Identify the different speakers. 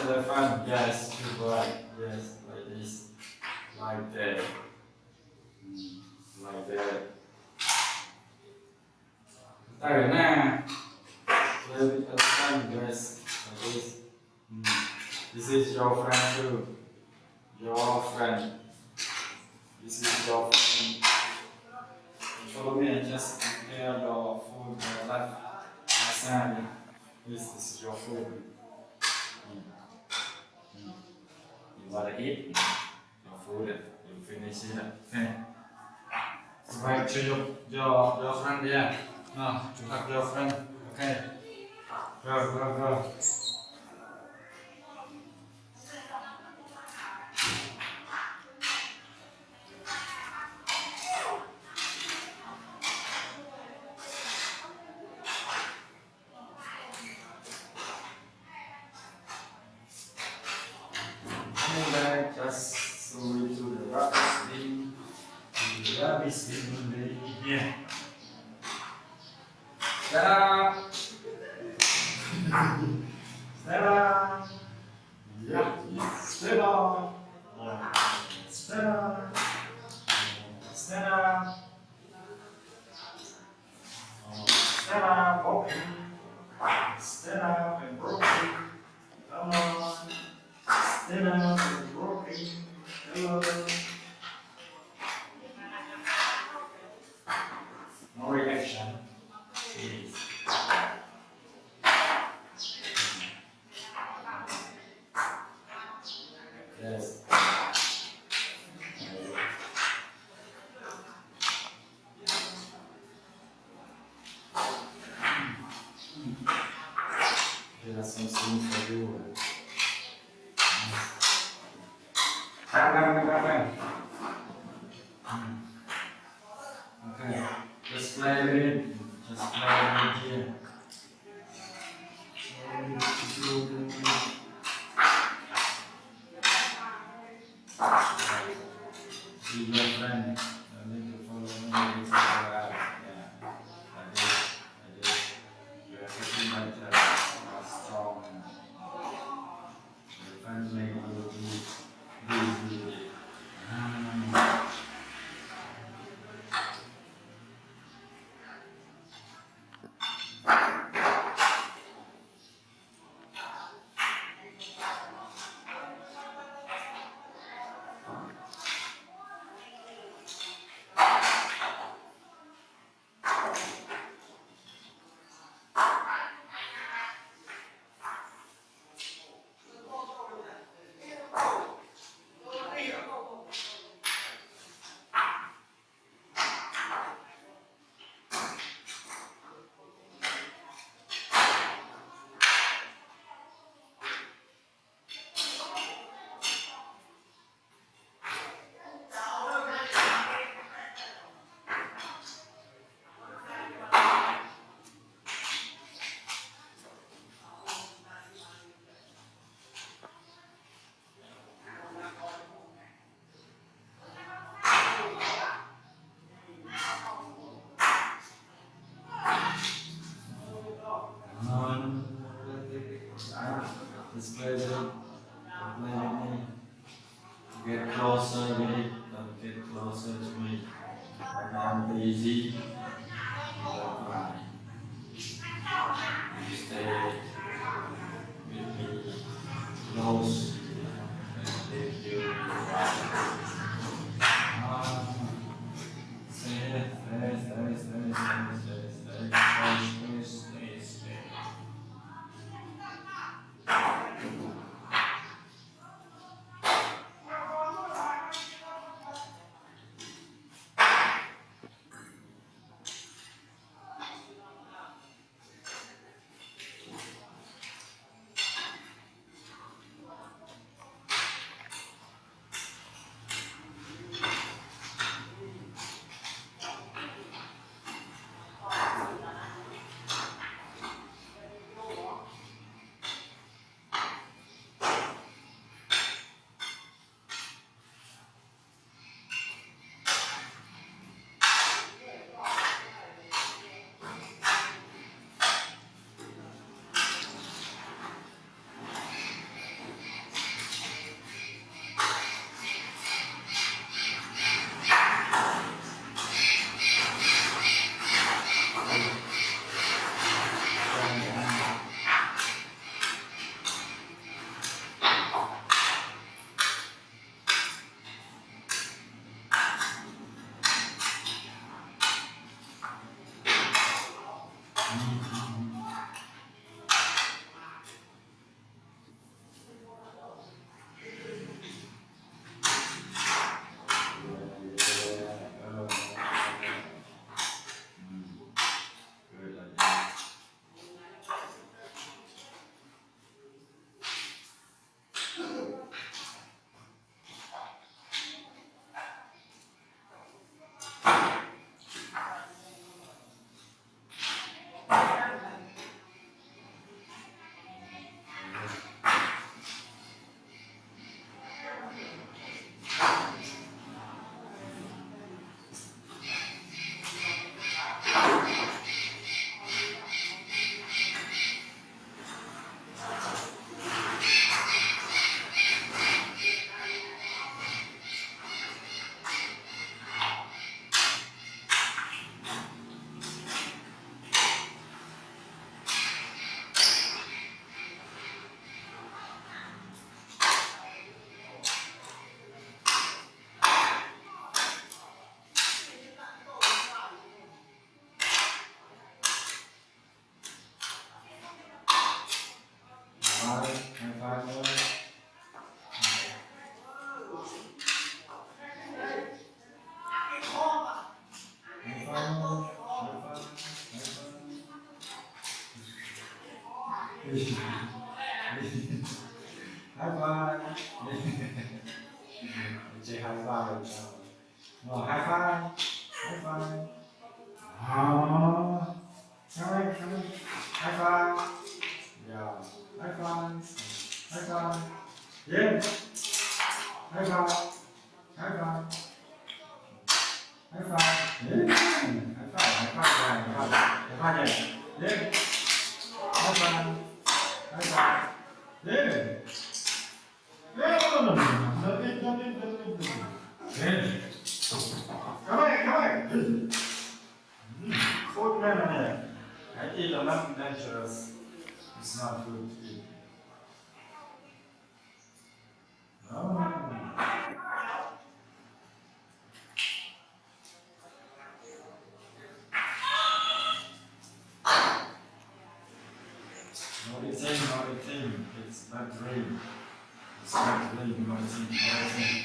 Speaker 1: elephant. Yes, good boy. Yes, like this, like that, like that. Tarik na. Play with elephant. Yes, like this. This is your friend too. Your friend. This is your friend. Follow me and just prepare your food left side. This is your food. You gotta eat your food. You finish it. Okay. Right to your friend, yeah. No, to hug your friend. Okay. Go, go, go. Coming back, just slowly to the rubber swing. To the rubber swing, baby. Yeah. Stand up. Stand up. Yep. Stand up. Stand up. Stand up. Stand up. Okay. Stand up and broken. Come on. Stand up and broken. Hello. No reaction. Please. Yes. There's something for you. Okay. Just play with it. Just play with it here. See your friend. I need to follow me. Yeah. Like this. Like this. You have to be like that. Strong. Your friend make you be. Just play with it. Play with me. Get closer with it. Don't get closer to me. I'm easy. Don't cry. You stay with me close. If you cry. Stay. high five. Say high five. No, high five. High five. Oh. Come on, come on. High five. Yeah. High five. High five. Yeah. High five. High five. High five. Yeah. High five. High five. High five. High five. Yeah. High five. High five. Yeah. Yeah. No, no, no, no. Nothing, nothing, nothing. Yeah. Come on, come on. Food man here. I eat a nothing dangerous. It's not food to eat. No. No eating, no eating. It's not dream. It's not dream, no eating, no eating.